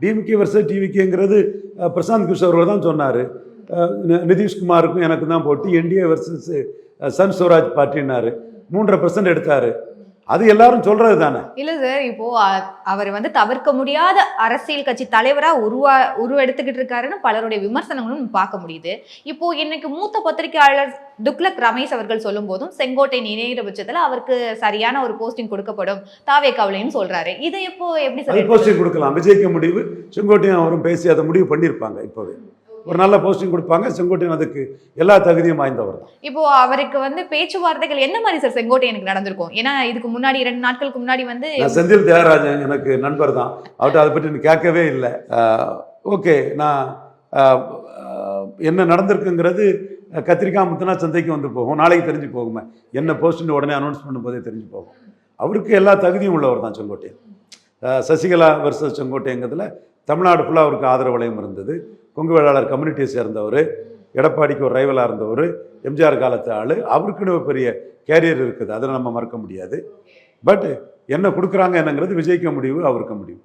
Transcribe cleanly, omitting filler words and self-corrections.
DMK versus டிவிகேங்கிறது Prashanth Kishore தான் சொன்னார். நிதிஷ்குமாருக்கும் எனக்கு தான் போட்டி, என்டிஏ வர்சஸ் சன் ஸ்வராஜ் பார்ட்டின்னாரு. 3.5% எடுத்தாரு. அது எல்லாரும் சொல்றது தானே. இல்ல சார், இப்போ அவர் தவிர்க்க முடியாத அரசியல் கட்சி தலைவரா உருவெடுத்துக்கிட்டு இருக்காருன்னு பலருடைய விமர்சனங்களும் பார்க்க முடியுது. இப்போ இன்னைக்கு மூத்த பத்திரிகையாளர் துக்ளக் ரமேஷ் அவர்கள் சொல்லும் போதும் செங்கோட்டை இணைகிற பட்சத்துல அவருக்கு சரியான ஒரு போஸ்டிங் கொடுக்கப்படும் தாவேக்காவிலையும் சொல்றாரு. இதை எப்படி சார் போஸ்டிங் கொடுக்கலாம்? விஜய்க்கு முடிவு, செங்கோட்டையும் அவரும் பேசி அதை முடிவு பண்ணியிருப்பாங்க. இப்போவே ஒரு நல்ல போஸ்டிங் கொடுப்பாங்க. செங்கோட்டையன் அதுக்கு எல்லா தகுதியும் வாய்ந்தவர் தான். இப்போ அவருக்கு பேச்சுவார்த்தைகள் என்ன மாதிரி சார் செங்கோட்டையனுக்கு நடந்திருக்கும்? ஏன்னா இதுக்கு முன்னாடி 2 நாட்களுக்கு முன்னாடி செந்தில் தியாகராஜன் எனக்கு நண்பர் தான். அவர்கிட்ட அதை பற்றி கேட்கவே இல்லை. ஓகே, நான் என்ன நடந்திருக்குங்கிறது கத்திரிக்காய் முத்தினா சந்தைக்கு வந்து போகும், நாளைக்கு தெரிஞ்சு போகுமே. என்ன போஸ்டிங் உடனே அனௌன்ஸ் பண்ணும்போதே தெரிஞ்சு போகும். அவருக்கு எல்லா தகுதியும் உள்ளவர் தான் செங்கோட்டையன். சசிகலா வர்சஸ் செங்கோட்டையங்கிறதுல தமிழ்நாடு ஃபுல்லாக அவருக்கு ஆதரவு வளையம் இருந்தது. கொங்கு வேளாளர் கம்யூனிட்டியை சேர்ந்தவர், எடப்பாடிக்கு ஒரு ரைவலாக இருந்தவர், எம்ஜிஆர் காலத்து ஆள். அவருக்குன்னு ஒரு பெரிய கேரியர் இருக்குது, அதை நம்ம மறக்க முடியாது. பட் என்ன கொடுக்குறாங்க என்னங்கிறது விஜய்க்கு முடிவு, அவருக்கு முடிவு.